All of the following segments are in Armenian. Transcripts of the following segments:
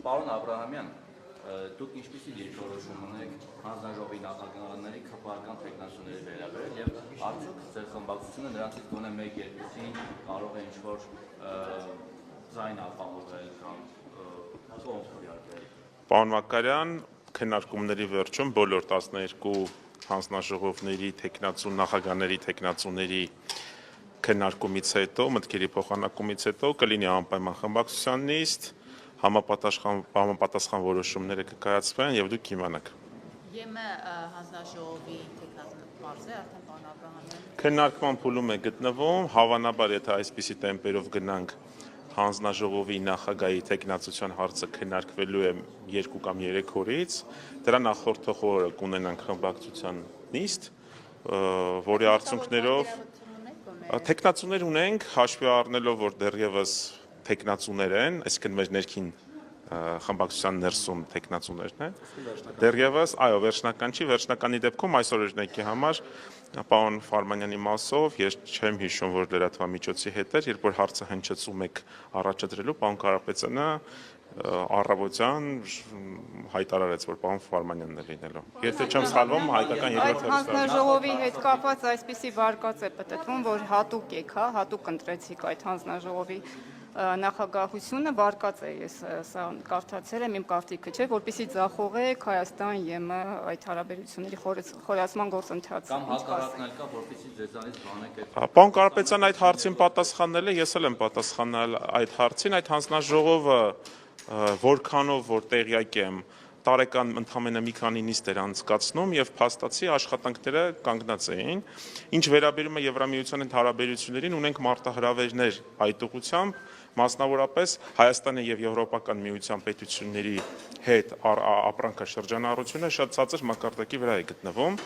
Պարոն Աբրահամյան, դուք ինչպիսի դիրքորոշում ունեք հանձնաժողովի նախագահների քրեական տեխնացիաների վերաբերյալ եւ արդյոք ձեր խմբակցությունը նրանցից գոնե 1-2-ին կարող է ինչ-որ ձայն ապահովել կամ կողմ քվեարկել։ Պարոն Մակարյան, քննարկումների վերջում բոլոր 12 հանձնաժողովների տեխնացու նախագահների տեխնացուների քննարկումից հետո, մտքերի փոխանակումից հետո կլինի անպայման խմբակցության նիստ, համապատասխան որոշումները կկայացվեն եւ դուք կիմանաք։ ԵՄ հանձնաժողովի տեխնացու բարձր արդեն պարոն Աբրահամյան Քննարկման փուլում է գտնվում, հավանաբար եթե այսպիսի տեմպերով գնանք հանձնաժողովի նախագահի տեխնացության հարցը քննարկվելու է 2 կամ 3 օրից, դրա նախորդող օրը կունենանք խմբակցության նիստ, որի արդյունքներով տեխնացուներ ունենք, հաշվի առնելով, որ դեռևս տեխնացուներ են, այսինքն մեր ներքին խմբակցության ներսում տեխնացուներն են, դեռևս, այո, վերջնական չի, վերջնականի դեպքում այսօր օրինակի համար պարոն Ֆարմանյանի մասով ես չեմ հիշում, որ լրատվամիջոցի հետ էր, երբ որ հարցը հնչեցում եք առաջադրելու, պարոն Կարապետյանը առավոտյան հայտարարեց, որ պարոն Ֆարմանյանն է լինելու։ Եթե չեմ սխալվում, հայկական Այդ հանձնաժողովի հետ կապված այսպիսի վարկած է պատտվում, որ հատուկ եք, հատուկ ընտրեցիք այդ հանձնաժողովի նախագահությունը վարկած է, ես սա կարդացել եմ, իմ կարծիքը չէ, որպեսզի ձախողեք Հայաստան ԵՄ այդ հարաբերությունների խորացման գործընթացը։ Կամ հակառակն էլ կա, որպեսզի ձեզանից բանեք այդ։ Պարոն Կարապետյան այդ հարցին պատասխանել է, ես էլ եմ պատասխանել այդ հարցին, այդ հանձնաժողովը որքանով որ տեղյակ եմ, տարեկան ընդամենը մի քանի նիստ էր անցկացնում եւ փաստացի աշխատանքները կանգնած էին։ Ինչ վերաբերում է Եվրամիության հետ հարաբերություններին, ունենք մարտահրավերներ այդ ուղղությամբ, մասնավորապես Հայաստանի եւ Եվրոպական միության պետությունների հետ ապրանքաշրջանառությունը շատ ցածր մակարդակի վրա է գտնվում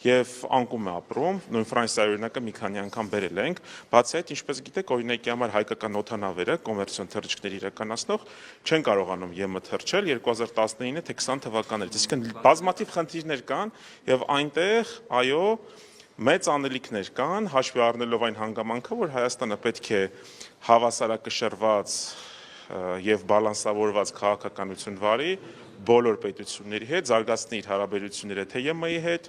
եւ անկում է ապրում, նույն Ֆրանսիայի օրինակը մի քանի անգամ բերել ենք, բացի այդ, ինչպես գիտեք, օրինակի համար հայկական օդանավերը կոմերցիոն թռիչքներ իրականացնող չեն կարողանում ԵՄ թռչել 2019 թե 20 թվականներից, այսինքն բազմաթիվ խնդիրներ կան եւ այնտեղ, այո, մեծ անելիքներ կան, հաշվի առնելով այն հանգամանքը, որ Հայաստանը պետք է հավասարակշռված եւ բալանսավորված քաղաքականություն վարի բոլոր պետությունների հետ, զարգացնի իր հարաբերությունները թե ԵՄ-ի հետ,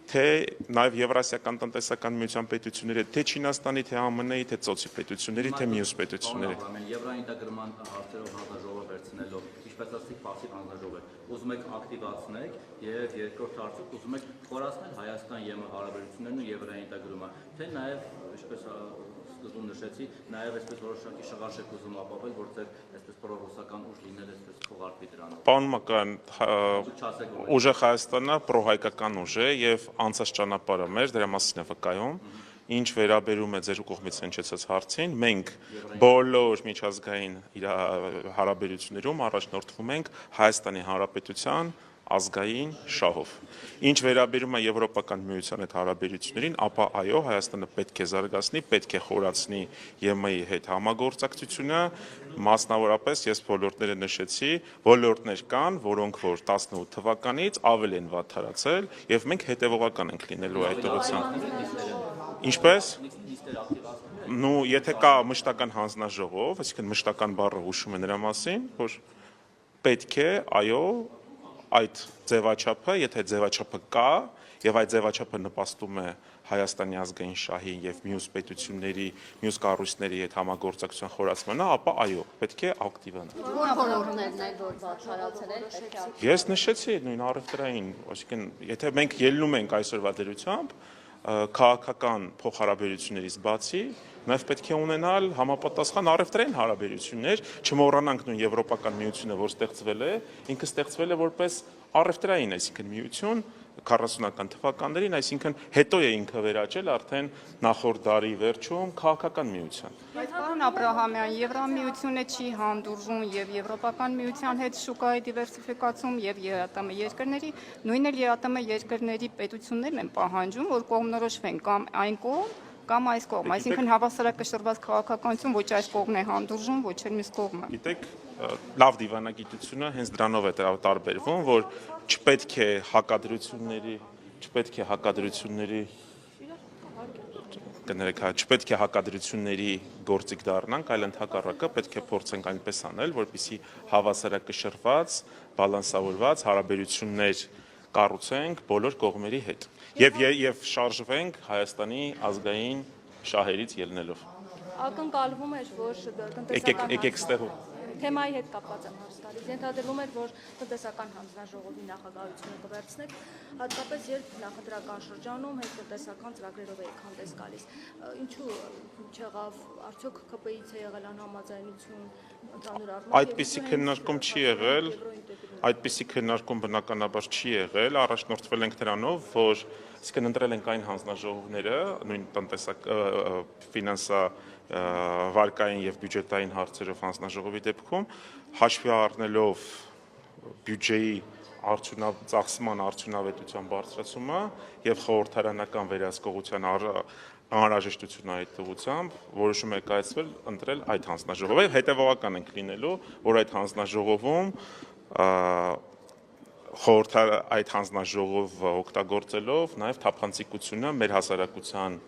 թե նաև Եվրասիական տնտեսական միության պետությունների, թե Չինաստանի, թե ԱՄՆ-ի, թե ծոցի պետությունների, թե մյուս պետությունների։ Եվրաինտեգրման հարցերով հանձնաժողով վերցնելով, ինչպես ասացիք, պասիվ հանձնաժողով է, ուզում եք ակտիվացնեք եւ երկրորդ հարցը ուզում եք խորացնել Հայաստան-ԵՄ հարաբերություններն ու եվրաինտեգրումը, թե նաև, ինչպես սկզբում նշեցի, նաև այսպես որոշակի շղարշ ուզում ապավել, որ ձեր այսպես պրոռուսական ուժ լինել այսպես քողարկվի դրանով։ Պարոն Մակարյան, ուժեղ Հայաստանը պրոհայկական ուժ է եւ անցած ճանապարհը մեր դրա մասին է վկայում։ Ինչ վերաբերում է ձեր կողմից հնչեցած հարցին, մենք բոլոր միջազգային հարաբերություններում առաջնորդվում ենք Հայաստանի Հանրապետության ազգային շահով։ Ինչ վերաբերում է Եվրոպական միության հետ հարաբերություններին, ապա այո, Հայաստանը պետք է զարգացնի, պետք է խորացնի ԵՄ-ի հետ համագործակցությունը, մասնավորապես ես ոլորտները նշեցի, ոլորտներ կան, որոնք որ 18 թվականից ավելի են վատթարացել եւ մենք հետեւողական ենք լինելու այդ ուղղությամբ։ Ինչպես եթե կա մշտական հանձնաժողով, այսինքն մշտական բառը հուշում է նրա մասին, որ պետք է, այո, այդ ձևաչափը, եթե ձևաչափը կա եւ այդ ձևաչափը նպաստում է Հայաստանի ազգային շահի եւ մյուս պետությունների, մյուս կառույցների հետ համագործակցության խորացմանը, ապա այո, պետք է ակտիվանալ։ Որոններն են որ վատթարացել են, պետք է։ Ես նշեցի նույն առևտրային, այսինքն եթե մենք ելնում ենք այսօրվա դրությամբ, քաղաքական փոխհարաբերություններից բացի նաև պետք է ունենալ համապատասխան առևտրային հարաբերություններ, չմոռանանք նույն Եվրոպական միությունը, որ ստեղծվել է, ինքը ստեղծվել է որպես առևտրային, այսինքն միություն 40-ական թվականներին, այսինքն հետո է ինքը վերաճել արդեն նախորդ դարի վերջում քաղաքական միության։ Բայց պարոն Աբրահամյան, Եվրամիությունը չի հանդուրժում եւ Եվրոպական միության հետ շուկայի դիվերսիֆիկացում եւ ԵԱՏՄ երկրների, նույն էլ ԵԱՏՄ երկրների պետություններն են պահանջում, որ կողմնորոշվեն կամ այն կողմ կամ այս կողմ, այսինքն հավասարակշռված քաղաքականություն ոչ այս կողմն է հանդուրժում, ոչ էլ մյուս կողմը։ Գիտեք, լավ դիվանագիտությունը հենց դրանով է տարբերվում, որ չպետք է հակադրությունների կներեք, չպետք է հակադրությունների գործիք դառնանք, այլ ընդհակառակը պետք է փորձենք այնպես անել, որպեսզի հավասարակշռված, բալանսավորված հարաբերություններ կառուցենք բոլոր կողմերի հետ եւ շարժվենք Հայաստանի ազգային շահերից ելնելով։ Ակնկալվում էր, որ Եկեք թեմայի հետ կապված եմ հարց տալիս։ Ենթադրվում էր, որ տնտեսական հանձնաժողովի նախագահությունը կվերցնեք, հատկապես երբ նախընտրական շրջանում հետ տնտեսական ծրագրերով եք հանդես գալիս։ Ինչու չեղավ, արդյոք ԿՊ-ից է եղել անհամաձայնություն ընդհանուր առմամբ։ Այդպիսի քննարկում չի եղել, այդպիսի քննարկում բնականաբար չի եղել, առաջնորդվել ենք դրանով, որ իսկն ընտրել ենք այն հանձնաժողովները, նույն ֆինանսա վարկային եւ բյուջետային հարցերով հանձնաժողովի դեպքում հաշվի առնելով բյուջեի ծախսման արդյունավետության բարձրացումը եւ խորհրդարանական վերահսկողության անհրաժեշտությունը այդ ուղղությամբ որոշում է կայացվել ընտրել այդ հանձնաժողովը։ Հետևողական ենք լինելու, որ այդ հանձնաժողովում այդ հանձնաժողովը օգտագործելով նաեւ թափանցիկությունը մեր հասարակության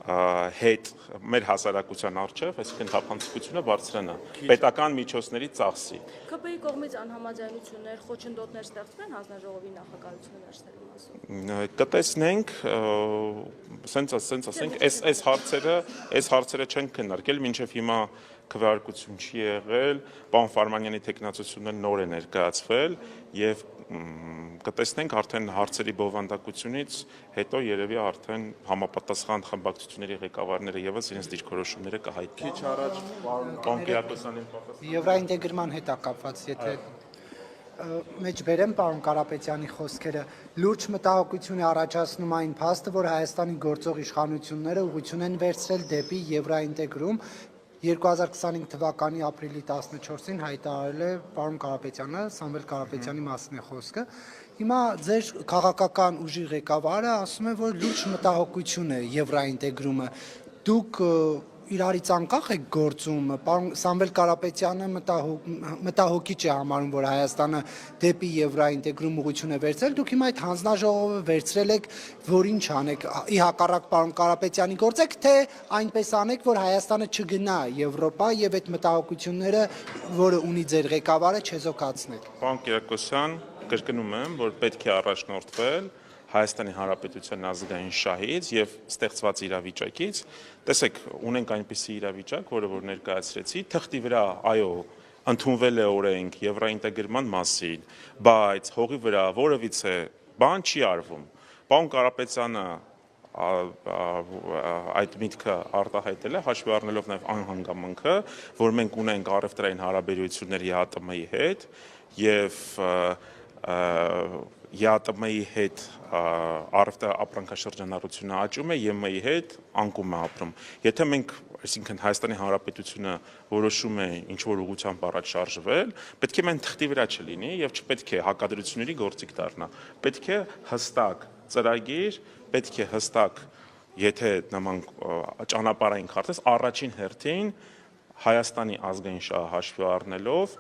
հետ մեր հասարակության առջև, այսինքն թափանցիկությունը բարձրանա պետական միջոցների ծախսի։ ԿՊ-ի կողմից անհամաձայնություններ, խոչընդոտներ ստեղծվեն հանձնաժողովի նախագահությունը վերցնելու մասին։ Կտեսնենք, սենց ասենք, այս հարցերը չեն քննարկել, մինչև հիմա քվեարկություն չի եղել, պարոն Ֆարմանյանի տեխնացությունը նոր է ներկայացվել եւ կտեսնենք արդեն հարցերի բովանդակությունից հետո երևի արդեն համապատասխան խմբակցությունների ղեկավարները եւս իրենց դիրքորոշումները կհայտնեն։ Քիչ առաջ պարոն Կիրակոսյանին Եվրոինտեգրման հետ է կապված, եթե մեջ բերեմ պարոն Կարապետյանի խոսքերը, լուրջ մտահոգություն է առաջացնում այն փաստը, որ Հայաստանի գործող իշխանությունները ուղղություն են վերցրել դեպի եվրոինտեգրում 2025 թվականի ապրիլի 14-ին հայտարարել է պարոն Կարապետյանը, Սամվել Կարապետյանի մասին է խոսքը։ Հիմա ձեր քաղաքական ուժի ղեկավարը ասում է, որ լուրջ մտահոգություն է եվրոինտեգրումը։ Դուք իրարից անկախ եք գործում, պարոն Սամվել Կարապետյանը մտահոգիչ է համարում, որ Հայաստանը դեպի եվրոինտեգրում ուղղություն է վերցրել, դուք հիմա այդ հանձնաժողովը վերցրել եք, որ ինչ անեք, ի հակառակ պարոն Կարապետյանի գործեք, թե այնպես անեք, որ Հայաստանը չգնա Եվրոպա եւ այդ մտահոգությունները, որը ունի ձեր ղեկավարը, չեզոքացնեք։ Պարոն Կիրակոսյան, կրկնում եմ, որ պետք է առաջնորդվել Հայաստանի Հանրապետության ազգային շահից եւ ստեղծված իրավիճակից, տեսեք, ունենք այնպիսի իրավիճակ, որը որ ներկայացրեցի, թղթի վրա, այո, ընդունվել է օրենք եվրոինտեգրման մասին, բայց հողի վրա որևիցե բան չի արվում։ Պարոն Կարապետյանը այդ միտքը արտահայտել է, հաշվի առնելով նաեւ անհանգամանքը, որ մենք ունենք առևտրային հարաբերություններ ԵԱՏՄ-ի հետ եւ ԵԱՏՄ-ի հետ առևտրային ապրանքաշրջանառությունը աճում է, ԵՄ-ի հետ անկում է ապրում։ Եթե մենք, այսինքն Հայաստանի Հանրապետությունը որոշում է ինչ որ ուղղությամբ առաջ շարժվել, պետք է մեն թղթի վրա չլինի եւ չպետք է հակադրությունների գործիք դառնա։ Պետք է հստակ ծրագիր, պետք է հստակ, եթե նման ճանապարհային քարտեզ առաջին հերթին Հայաստանի ազգային շահը հաշվի առնելով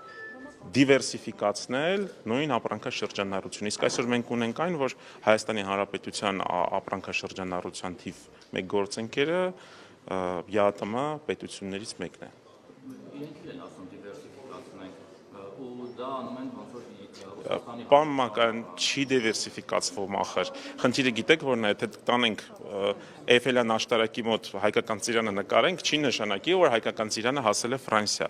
դիվերսիֆիկացնել նույն ապրանքաշրջանառությունը։ Իսկ այսօր մենք ունենք այն, որ Հայաստանի Հանրապետության ապրանքաշրջանառության թիվ 1 գործընկերը ԵԱՏՄ պետություններից մեկն է։ Իրենք են ասում դիվերսիֆիկացնենք ու դա անում են ոնց որ Պարոն Մակարյան, չի դիվերսիֆիկացվում ախր։ Խնդիրը գիտեք որն է, եթե տանենք Էյֆելյան աշտարակի մոտ հայկական ծիրանը նկարենք, չի նշանակի, որ հայկական ծիրանը հասել է Ֆրանսիա։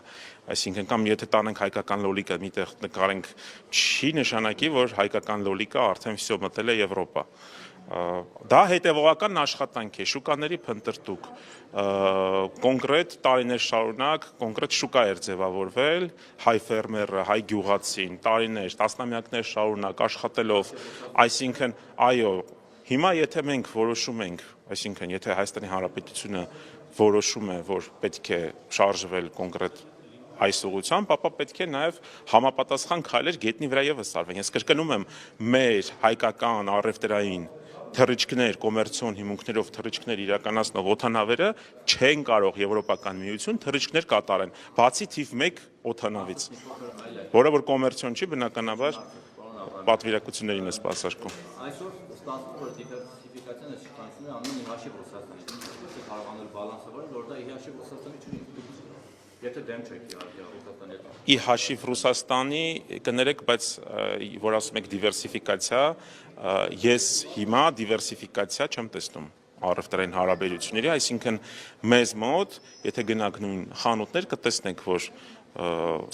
Այսինքն կամ եթե տանենք հայկական լոլիկը միտեղ նկարենք, չի նշանակի, որ հայկական լոլիկը արդեն վсё մտել է Եվրոպա։ Դա հետևողական աշխատանք է, շուկաների փնտրտուք, կոնկրետ տարիներ շարունակ կոնկրետ շուկա էր ձևավորվել, հայ ֆերմերը, հայ գյուղացին, տարիներ, տասնամյակներ շարունակ աշխատելով, այսինքն այո, հիմա եթե մենք որոշում ենք, այսինքն եթե Հայաստանի Հանրապետությունը որոշում է, որ պետք է շարժվել կոնկրետ այս ուղղությամբ, ապա պետք է նաև համապատասխան քայլեր գետնի վրա եւս արվեն։ Ես կրկնում եմ, մեր հայկական առևտրային թռիչքներ, կոմերցիոն հիմունքներով թռիչքներ իրականացնող օդանավերը չեն կարող Եվրոպական միություն թռիչքներ կատարեն, բացի թիվ 1 օդանավից, որը որ կոմերցիոն չի, բնականաբար պատվիրակություններին է սպասարկում։ Այսօր ստացվում որ դիվերսիֆիկացիան է շփանցումը անում ի հաշիվ Ռուսաստանի։ կարողանալ բալանսավորել, որ դա ի հաշիվ Ռուսաստանի չի ինստիտուցիա։ Եթե դեմ չեք իհարկե Ռուսաստանի հետ։ Ի հաշիվ Ռուսաստանի կներեք, բայց որ ասում եք դիվերսիֆիկացիա, ես հիմա դիվերսիֆիկացիա չեմ տեսնում առևտրային հարաբերությունների, այսինքն մեզ մոտ, եթե գնաք նույն խանութներ, կտեսնեք, որ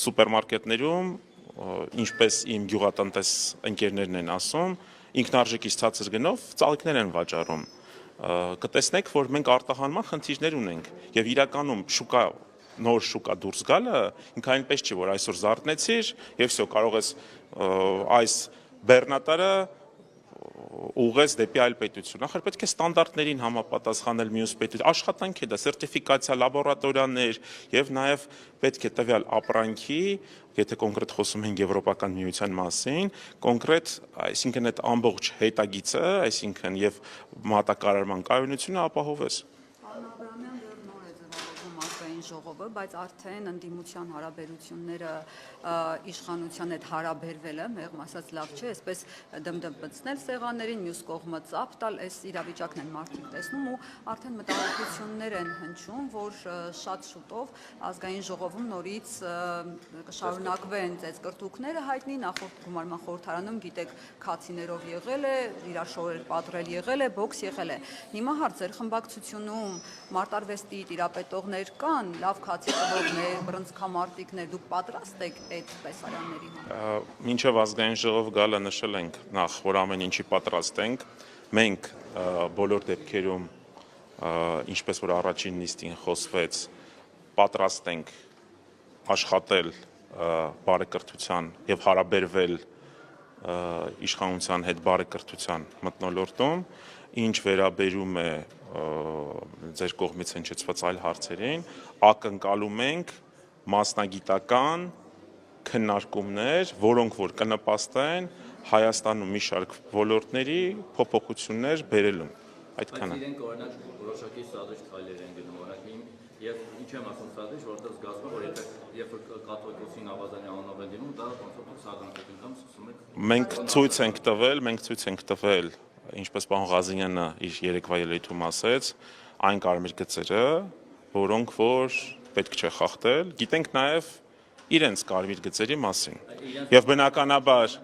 սուպերմարկետներում, ինչպես իմ գյուղատնտես ընկերներն են ասում, ինքնարժեքից ցածր գնով ծաղիկներ են վաճառում։ Կտեսնեք, որ մենք արտահանման խնդիրներ ունենք եւ իրականում նոր շուկա դուրս գալը ինքը այնպես չի, որ այսօր զարթնեցիր եւ всё կարող ես այս բեռնատարը ուղղես դեպի այլ պետություն։ Ախր պետք է ստանդարտներին համապատասխանել մյուս պետություն։ Աշխատանք է դա, սերտիֆիկացիա, լաբորատորիաներ եւ նաեւ պետք է տվյալ ապրանքի, եթե կոնկրետ խոսում ենք Եվրոպական միության մասին, կոնկրետ, այսինքն այդ ամբողջ հետագիծը, այսինքն եւ մատակարարման կայունությունը ապահովես։ Ժողովը, բայց արդեն ընդդիմության հարաբերությունները իշխանության հետ հարաբերվելը, մեղմ ասած լավ չէ, այսպես դմդմպցնել սեղաններին, մյուս կողմը ծափ տալ, այս իրավիճակն են մարդիկ տեսնում ու արդեն մտահոգություններ են հնչում, որ շատ շուտով ազգային ժողովում նորից կշարունակվեն ծեծկրտուկները հայտնի, նախորդ գումարման խորհրդարանում գիտեք քացիներով եղել է, իրար շորեր պատռել եղել է, բոքս եղել է։ Հիմա հարց ձեր խմբակցությունում մարտարվեստի տիրապետողներ կան, լավ քացի տվողներ, բռնցքամարտիկներ, դուք պատրաստ եք այդ տեսարանների համար։ Մինչև ազգային ժողով գալը նշել ենք նախ, որ ամեն ինչի պատրաստ ենք։ Մենք բոլոր դեպքերում, ինչպես որ առաջին նիստին խոսվեց, պատրաստ ենք աշխատել բարեկրթության եւ հարաբերվել իշխանության հետ բարեկրթության մթնոլորտում, ինչ վերաբերում է ձեր կողմից հնչեցված այլ հարցերին, ակնկալում ենք մասնագիտական քննարկումներ, որոնք որ կնպաստեն Հայաստանում մի շարք ոլորտների փոփոխություններ բերելուն։ Այդքանը։ Իրենք օրինակ որոշակի սադրիչ քայլեր են գնում, օրինակ եւ ինչ եմ ասում սադրիչ, որտեղ զգացվում է, որ երբ կաթողիկոսին Ավազանի անունով են դիմում, դա կոնցեպտուալ սադրանքից անգամ սկսում եք։ Մենք ցույց ենք տվել, ինչպես պարոն Ղազարյանը իր երեկվա ելույթում ասեց, այն կարմիր գծերը, որոնք որ պետք չէ խախտել, գիտենք նաև իրենց կարմիր գծերի մասին։ Եվ բնականաբար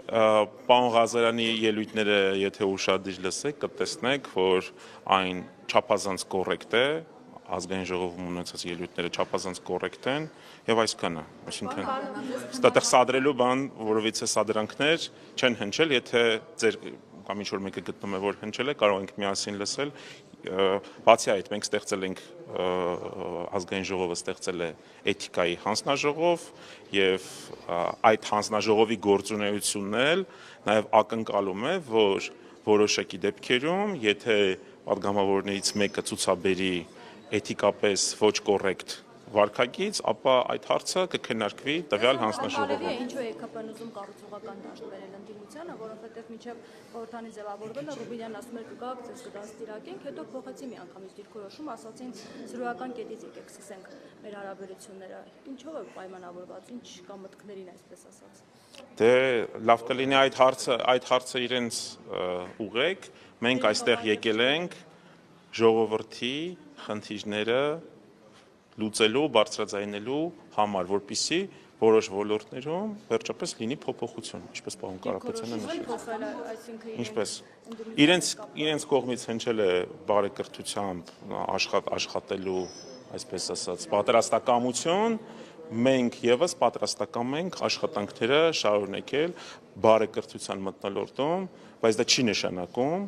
պարոն Ղազարյանի ելույթները, եթե ուշադիր լսեք, կտեսնեք, որ այն չափազանց կոռեկտ է, ազգային ժողովում ունեցած ելույթները չափազանց կոռեկտ են եւ այսքանը, այսինքն ստատեղ սադրելու բան, որովից է սադրանքներ չեն հնչել, եթե ձեր կամ ինչ որ մեկը գտնում է, որ հնչել է, կարող ենք միասին լսել։ Բացի այդ, մենք ստեղծել ենք ազգային ժողովը ստեղծել է էթիկայի հանձնաժողով եւ այդ հանձնաժողովի գործունեությունն էլ նաեւ ակնկալում է, որ որոշակի դեպքերում, եթե պատգամավորներից մեկը ցուցաբերի էթիկապես ոչ կոռեկտ վարքագիծ, ապա այդ հարցը կքննարկվի տվյալ հանձնաժողովում։ Ինչու է ԵԿՊ-ն ուզում կառուցողական դաշտ բերել ընդդիմությանը, որովհետև մինչև խորհրդանի ձևավորվելը Ռուբինյանն ասում էր կգաք, ձեզ կդաստիարակենք, հետո փոխեցի միանգամից դիրքորոշում, ասացին զրոյական կետից եկեք սկսենք մեր հարաբերությունները։ Ինչով է պայմանավորված, ինչ կա մտքներին, այսպես ասած։ Դե լավ կլինի այդ հարցը իրենց ուղեք, մենք այստեղ եկել ենք ժողովրդի խնդիրները լուծելու, բարձրաձայնելու համար, որպեսզի որոշ ոլորտներում վերջապես լինի փոփոխություն, ինչպես պարոն Կարապետյանը նշեց։ Ինչպես իրենց կողմից հնչել է բարեկրթությամբ աշխատելու, այսպես ասած, պատրաստակամություն, մենք եւս պատրաստակամ ենք աշխատանքները շարունակել բարեկրթության մթնոլորտում, բայց դա չի նշանակում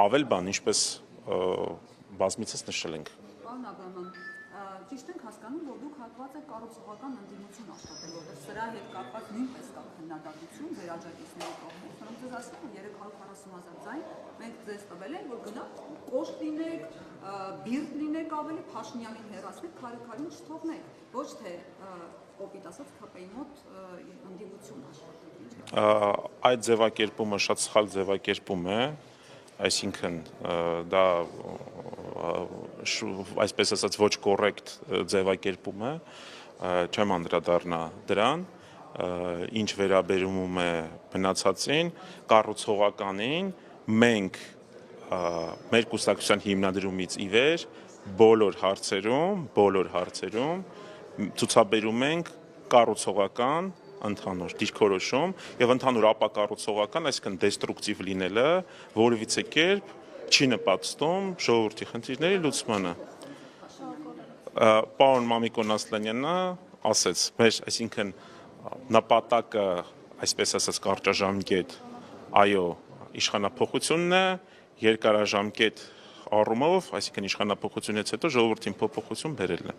ավել բան, ինչպես բազմիցս նշել ենք։ Պարոն Աբրահամյան, ճիշտ ենք հասկանում, որ դուք հակված եք կառուցողական ընդդիմություն աշխատել, որտեղ սրա հետ կապված նույնպես կա քննադատություն ձեր աջակիցների կողմից, որոնք ձեզ ասում են 340,000 ձայն, մենք ձեզ տվել ենք, որ գնաք կոշտ լինեք, բիրտ լինեք ավելի, Փաշինյանին հեռացնեք, քարին չթողնեք, ոչ թե կոպիտ ասած ԿՊ-ի մոտ ընդդիմություն աշխատեք։ Այդ ձևակերպումը շատ սխալ ձևակերպում է, այսինքն դա այսպես ասած ոչ կոռեկտ ձևակերպում է, չեմ անդրադառնա դրան, ինչ վերաբերում է մնացածին, կառուցողականին, մենք մեր կուսակցության հիմնադրումից ի վեր բոլոր հարցերում ցուցաբերում ենք կառուցողական ընդհանուր դիրքորոշում եւ ընդհանուր ապակառուցողական, այսինքն դեստրուկտիվ լինելը որևիցե կերպ չի նպաստում ժողովրդի խնդիրների լուծմանը։ Պարոն Մամիկոն Ասլանյանը ասեց, այսինքն նպատակը, այսպես ասած, կարճաժամկետ, այո, իշխանափոխությունն է, երկարաժամկետ առումով, այսինքն իշխանափոխությունից հետո ժողովրդին փոփոխություն բերելն է։